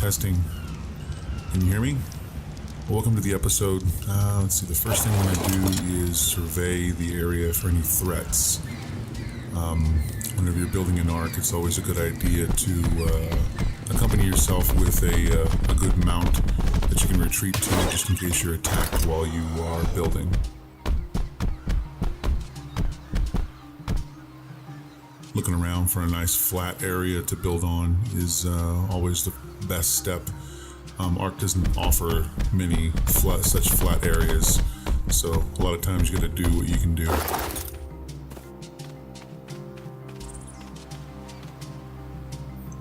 Testing. Can you hear me? Welcome to the episode. Let's see, the first thing I want to do is survey the area for any threats. Whenever you're building an ARK, it's always a good idea to accompany yourself with a good mount that you can retreat to just in case you're attacked while you are building. Looking around for a nice flat area to build on is always the best step. ARK doesn't offer many such flat areas, so a lot of times you gotta do what you can do.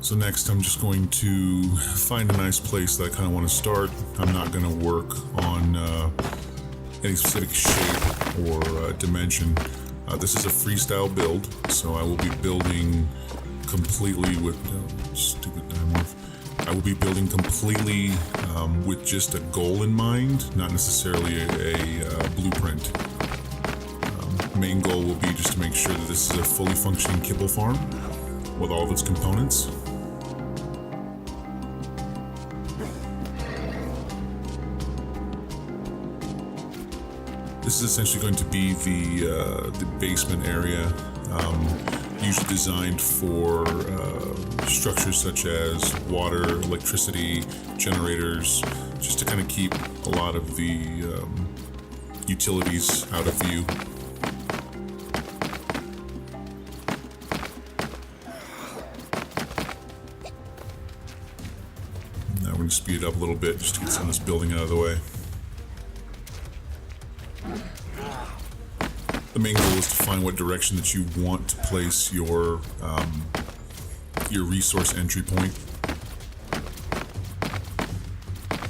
So next I'm just going to find a nice place that I kind of want to start. I'm not going to work on any specific shape or dimension. This is a freestyle build, so I will be building completely with I will be building completely with just a goal in mind, not necessarily a blueprint. Main goal will be just to make sure that this is a fully functioning Kibble Farm with all of its components. This is essentially going to be the basement area, usually designed for structures such as water, electricity, generators, just to kind of keep a lot of the utilities out of view. Now we're going to speed it up a little bit just to get some of this building out of the way. The main goal is to find what direction that you want to place your resource entry point.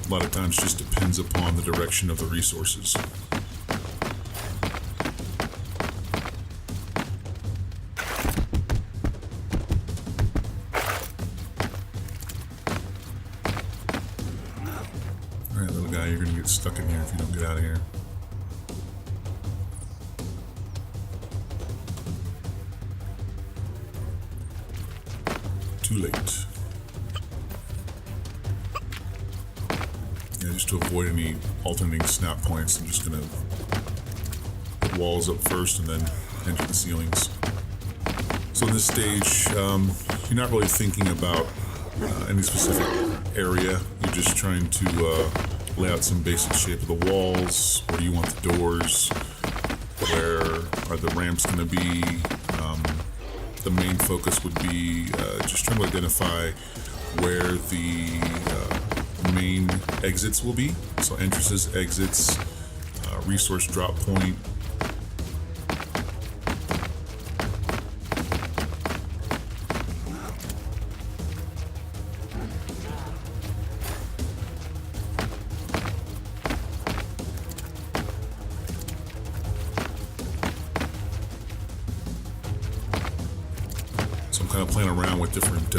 A lot of times it just depends upon the direction of the resources. Alright, little guy, you're gonna get stuck in here if you don't get out of here. Too late. Yeah, just to avoid any alternating snap points, I'm just gonna put walls up first and then enter the ceilings. So in this stage, you're not really thinking about any specific area. You're just trying to lay out some basic shape of the walls. Where do you want the doors? Where are the ramps gonna be? The main focus would be just trying to identify where the main exits will be. So entrances, exits, resource drop point. Kind of playing around with different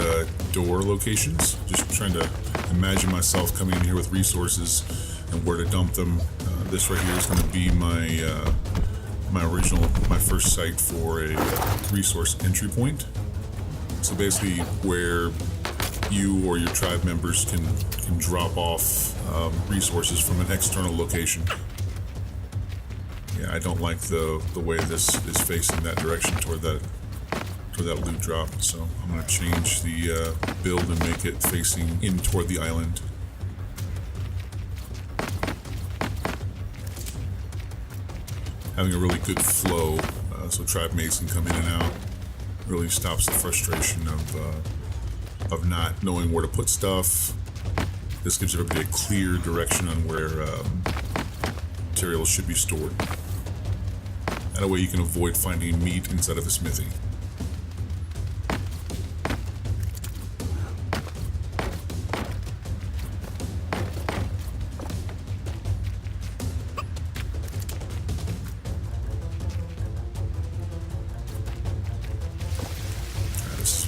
door locations, just trying to imagine myself coming in here with resources and where to dump them. This right here is going to be my first site for a resource entry point. So basically where you or your tribe members can drop off resources from an external location. Yeah, I don't like the way this is facing that direction toward that loot drop, so I'm going to change the build and make it facing in toward the island. Having a really good flow, so tribe mates can come in and out, really stops the frustration of not knowing where to put stuff. This gives everybody a clear direction on where materials should be stored. That way you can avoid finding meat inside of a smithy.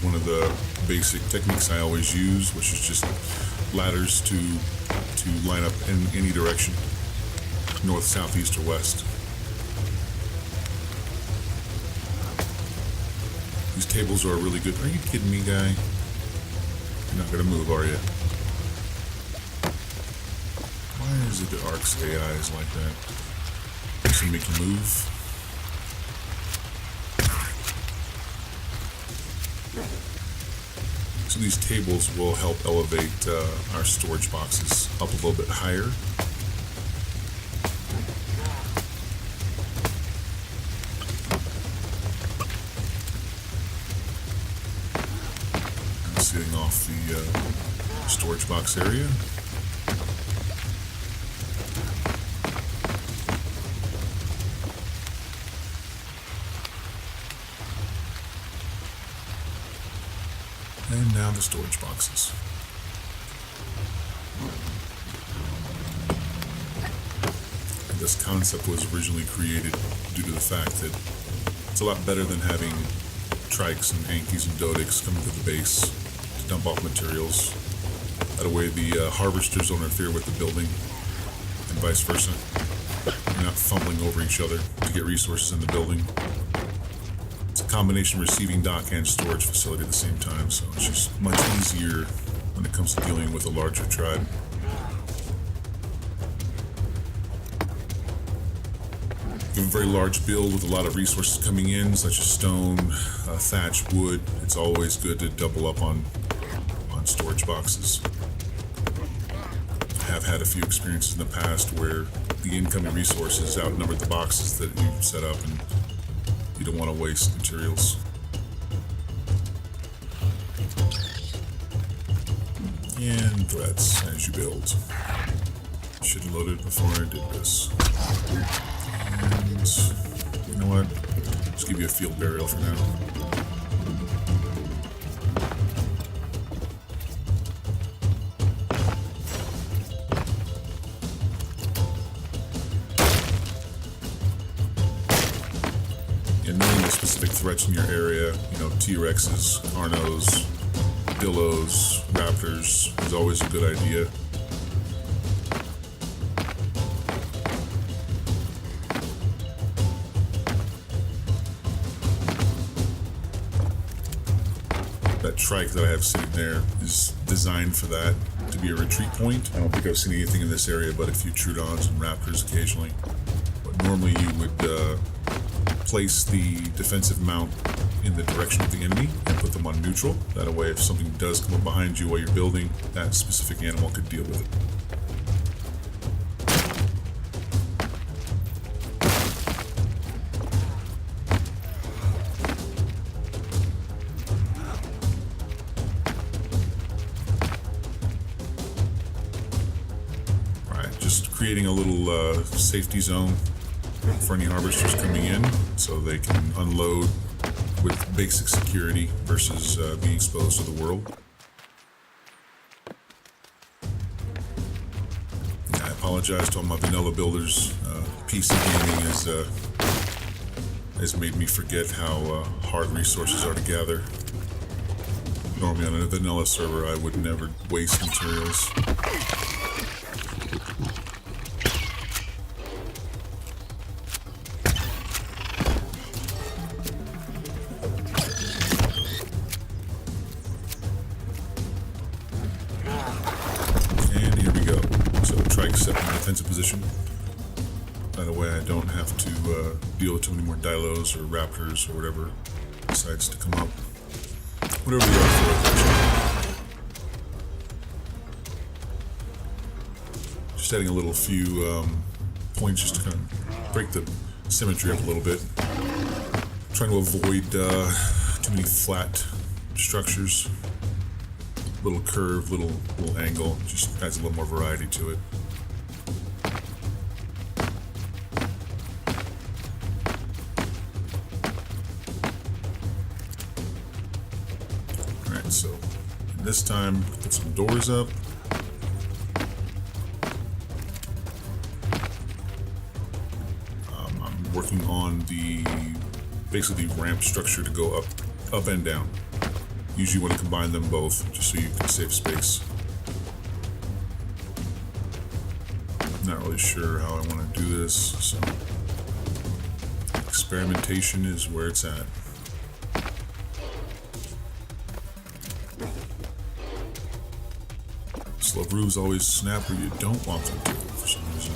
One of the basic techniques I always use, which is just ladders to line up in any direction, north, south, east, or west. These tables are really good. Are you kidding me, guy? You're not gonna move, are you? Why is it that ARK's AI is like that? Makes them make you move. So these tables will help elevate our storage boxes up a little bit higher. And sealing off the storage box area. And now the storage boxes. And this concept was originally created due to the fact that it's a lot better than having trikes and hankies and dodics coming to the base to dump off materials. That way the harvesters don't interfere with the building and vice versa. You're not fumbling over each other to get resources in the building. It's a combination receiving dock and storage facility at the same time, so it's just much easier when it comes to dealing with a larger tribe. You have a very large build with a lot of resources coming in, such as stone, thatch, wood. It's always good to double up on storage boxes. I have had a few experiences in the past where the incoming resources outnumbered the boxes that you set up, and you don't want to waste materials. And threats as you build. Should have loaded before I did this. And you know what? Just give you a field burial for now. And knowing the specific threats in your area, you know, T-Rexes, Carnos, Dillos, Raptors is always a good idea. That trike that I have sitting there is designed for that, to be a retreat point. I don't think I've seen anything in this area but a few Trudons and Raptors occasionally. But normally you would place the defensive mount in the direction of the enemy and put them on neutral. That way, if something does come up behind you while you're building, that specific animal could deal with it. Alright, just creating a little safety zone for any harvesters coming in so they can unload with basic security versus being exposed to the world. I apologize to all my vanilla builders. PC gaming has made me forget how hard resources are to gather. Normally on a vanilla server I would never waste materials. Set in a defensive position. That way I don't have to deal with too many more Dilos or Raptors or whatever decides to come up. Whatever they are for. Just adding a little few points just to kind of break the symmetry up a little bit. Trying to avoid too many flat structures. Little curve, little angle, just adds a little more variety to it. Alright, so this time put some doors up. I'm working on basically the ramp structure to go up and down. Usually want to combine them both, just so you can save space. Not really sure how I want to do this, so experimentation is where it's at. sloped roofs always snap where you don't want them to for some reason.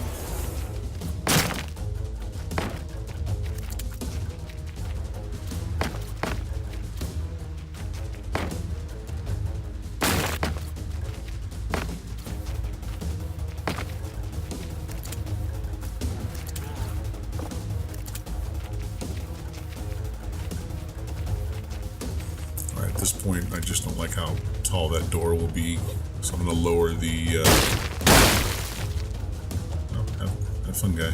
Alright, at this point, I just don't like how tall that door will be, so I'm going to lower the have fun, guy.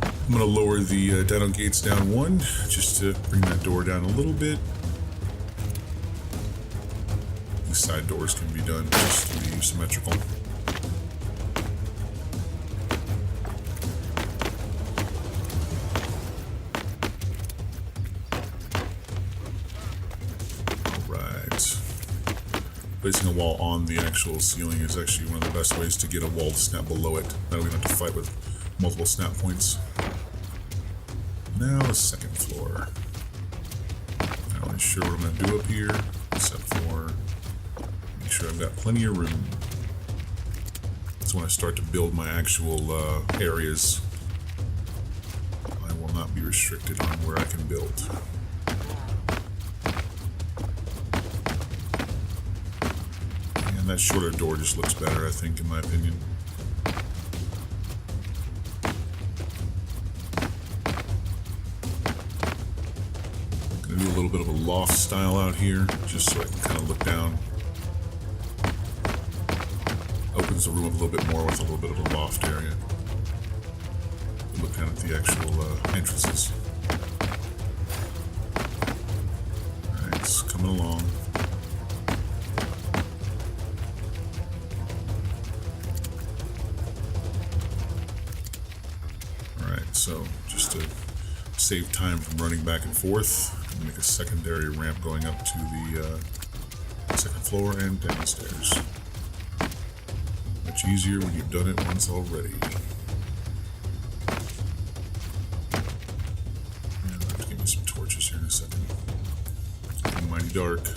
I'm going to lower the dino gates down one, just to bring that door down a little bit. These side doors can be done just to be symmetrical. Placing a wall on the actual ceiling is actually one of the best ways to get a wall to snap below it. That way we don't have to fight with multiple snap points. Now the second floor. Not really sure what I'm going to do up here, except for make sure I've got plenty of room. So when I start to build my actual areas, I will not be restricted on where I can build. That shorter door just looks better, I think, in my opinion. Gonna do a little bit of a loft style out here, just so I can kind of look down. Opens the room up a little bit more with a little bit of a loft area. Look down at the actual entrances. Alright, it's coming along. So just to save time from running back and forth, I'm make a secondary ramp going up to the second floor and downstairs. Much easier when you've done it once already. And I'll have to give me some torches here in a second. It's getting mighty dark.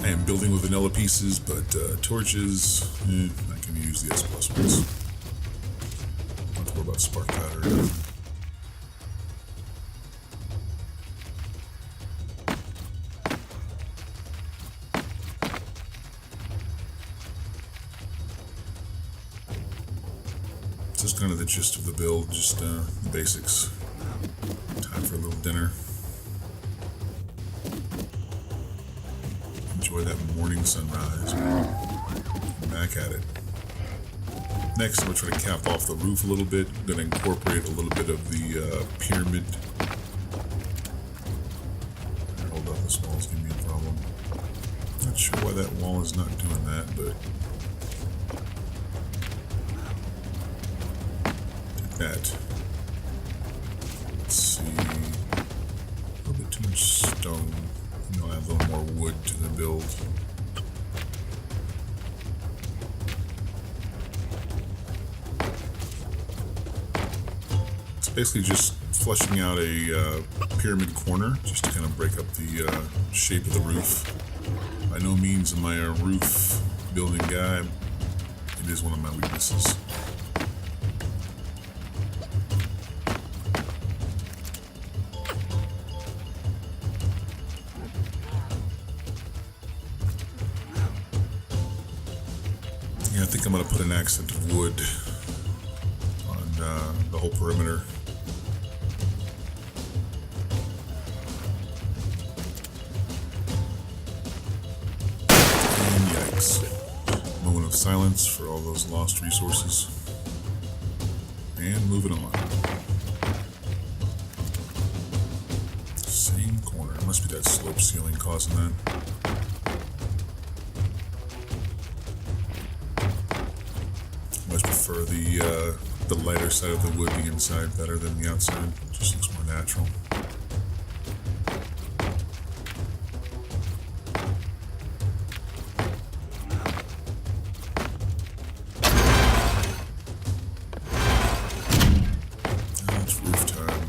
I am building with vanilla pieces, but torches, I can use the S+ ones. Don't worry about spark powder. This is kind of the gist of the build, just the basics. Time for a little dinner. Enjoy that morning sunrise. Back at it. Next, I'm going to try to cap off the roof a little bit. I'm going to incorporate a little bit of the pyramid. Hold up, this wall is giving me a problem. Not sure why that wall is not doing that, but take that. Let's see. A little bit too much stone. I'll add a little more wood to the build. It's basically just fleshing out a pyramid corner, just to kind of break up the shape of the roof. By no means am I a roof building guy. It is one of my weaknesses. I think I'm going to put an accent of wood on the whole perimeter. And yikes. Moment of silence for all those lost resources. And moving on. Same corner. It must be that slope ceiling causing that. Much prefer the lighter side of the wood, the inside, better than the outside. Just looks more natural. Now it's roof time.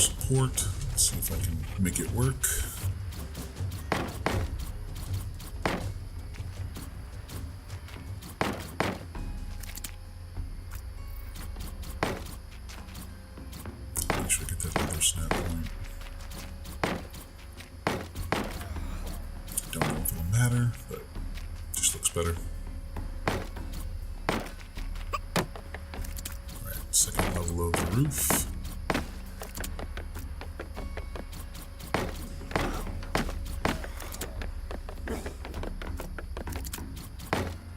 support. Let's see if I can make it work. Make sure I get that other snap point. Don't know if it'll matter, but it just looks better. Alright, second level of the roof.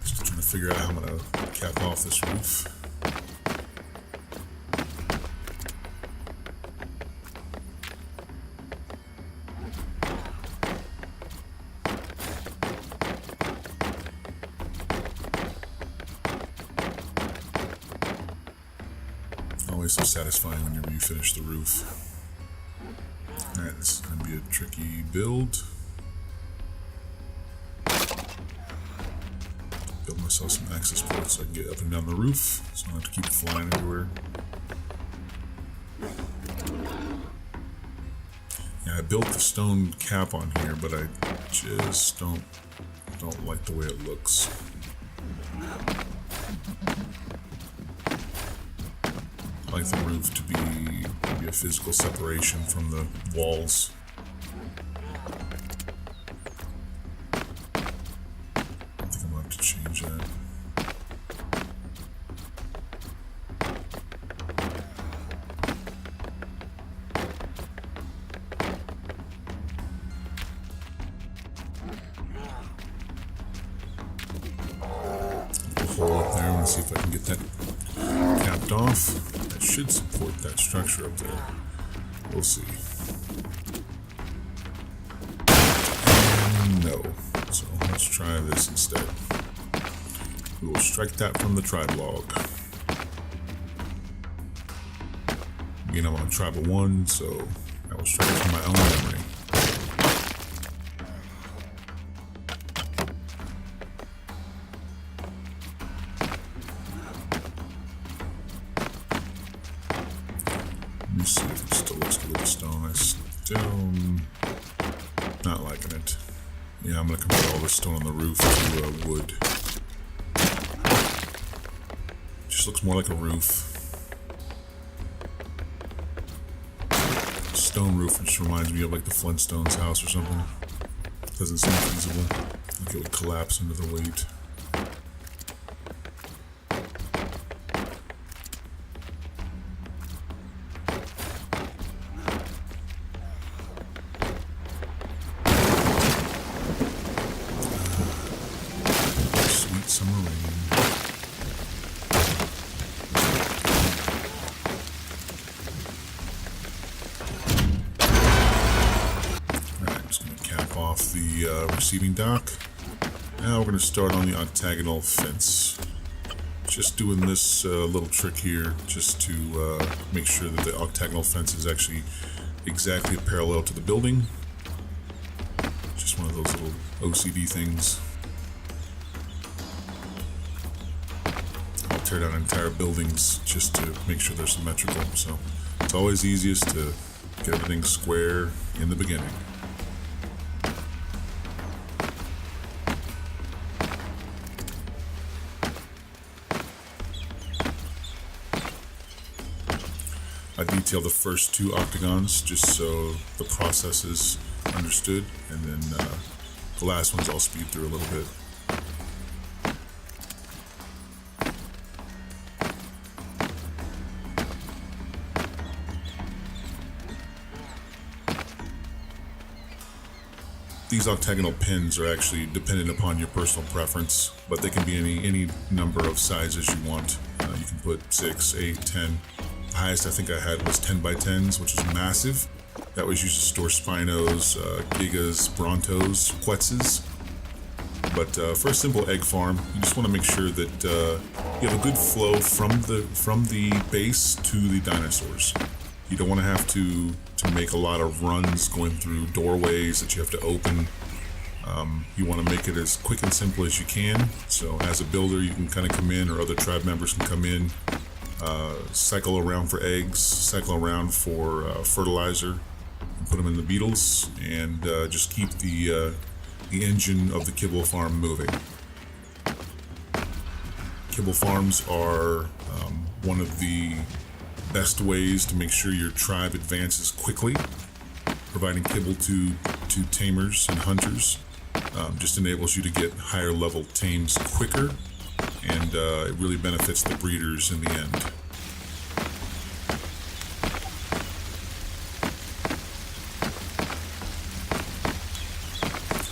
Just trying to figure out how I'm going to cap off this roof. Always so satisfying whenever you finish the roof. Alright, this is going to be a tricky build. Build myself some access ports so I can get up and down the roof, so I don't have to keep flying everywhere. Yeah, I built the stone cap on here, but I just don't like the way it looks. I like the roof to be maybe a physical separation from the walls. I think I'm going to have to change that. Put a hole up there and see if I can get that capped off. That should support that structure up there. We'll see. And no. So let's try this instead. We will strike that from the tribe log. Again, I'm on tribal 1, so I will strike it from my own memory. Let me see if it still looks good with the stone. I still not liking it. Yeah, I'm gonna convert all this stone on the roof to wood. Just looks more like a roof. Stone roof just reminds me of like the Flintstones house or something. Doesn't seem feasible. Like it would collapse under the weight. Summer rain. Alright, I'm just going to cap off the receiving dock. Now we're going to start on the octagonal fence. Just doing this little trick here just to make sure that the octagonal fence is actually exactly parallel to the building. Just one of those little OCD things. Tear down entire buildings just to make sure they're symmetrical. So it's always easiest to get everything square in the beginning. I detail the first 2 octagons just so the process is understood, and then the last ones I'll speed through a little bit. These octagonal pins are actually dependent upon your personal preference, but they can be any number of sizes you want. You can put 6, 8, 10. The highest I think I had was 10 by 10s, which is massive. That was used to store Spinos, Gigas, Brontos, Quetzes. But for a simple egg farm, you just want to make sure that you have a good flow from the base to the dinosaurs. You don't want to have to make a lot of runs going through doorways that you have to open. You want to make it as quick and simple as you can. So as a builder, you can kind of come in, or other tribe members can come in, cycle around for eggs, cycle around for fertilizer, and put them in the beetles, and just keep the engine of the Kibble Farm moving. Kibble Farms are one of the best ways to make sure your tribe advances quickly. Providing kibble to tamers and hunters just enables you to get higher level tames quicker, and it really benefits the breeders in the end.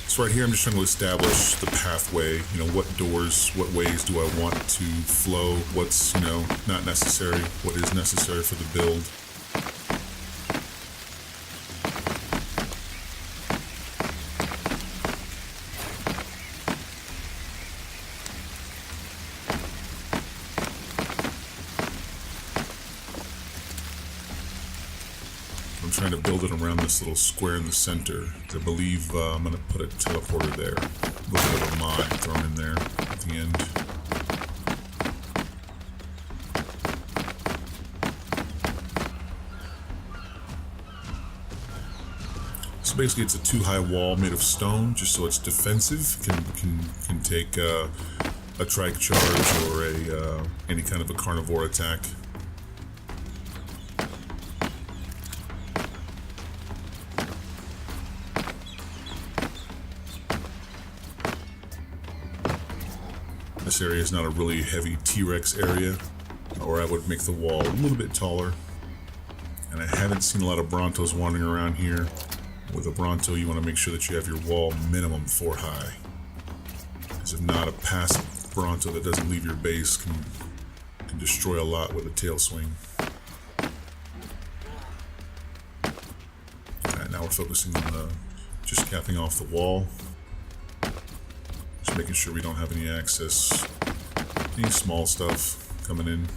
So right here I'm just trying to establish the pathway, what doors, what ways do I want to flow, what's, not necessary, what is necessary for the build. I'm trying to build it around this little square in the center. I believe I'm going to put a teleporter there. A little bit of a mod thrown in there at the end. So basically it's a 2-high wall made of stone, just so it's defensive. Can take a trike charge or any kind of a carnivore attack. This area is not a really heavy T-Rex area, or I would make the wall a little bit taller. And I haven't seen a lot of Brontos wandering around here. With a Bronto, you want to make sure that you have your wall minimum 4 high. Because if not, a passive Bronto that doesn't leave your base can destroy a lot with a tail swing. Alright, now we're focusing on just capping off the wall. Just making sure we don't have any access, any small stuff coming in.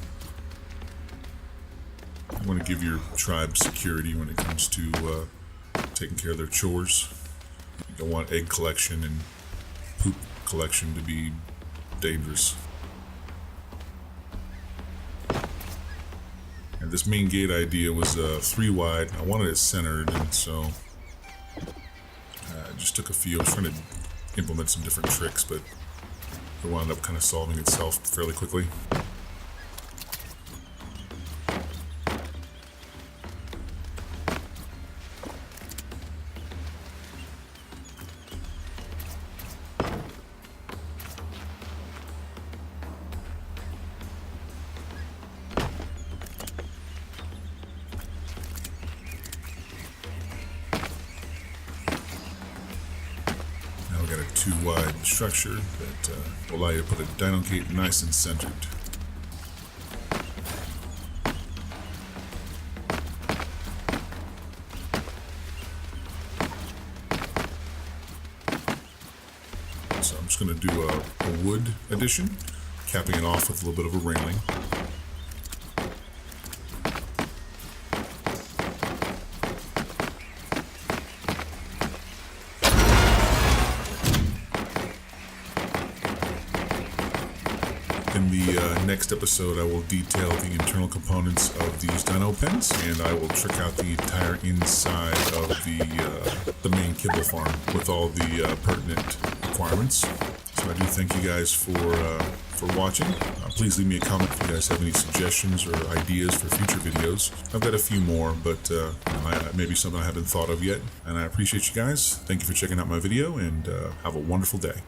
You want to give your tribe security when it comes to taking care of their chores. You don't want egg collection and poop collection to be dangerous. And this main gate idea was 3 wide. I wanted it centered, and so I just took a few. I was trying to implement some different tricks, but it wound up kind of solving itself fairly quickly. Got a 2-wide structure that will allow you to put a dino gate nice and centered. So I'm just going to do a wood addition, capping it off with a little bit of a railing. In the next episode, I will detail the internal components of these dino pens, and I will trick out the entire inside of the main Kibble Farm with all the pertinent requirements. So I do thank you guys for watching. Please leave me a comment if you guys have any suggestions or ideas for future videos. I've got a few more, but maybe something I haven't thought of yet. And I appreciate you guys. Thank you for checking out my video, and have a wonderful day.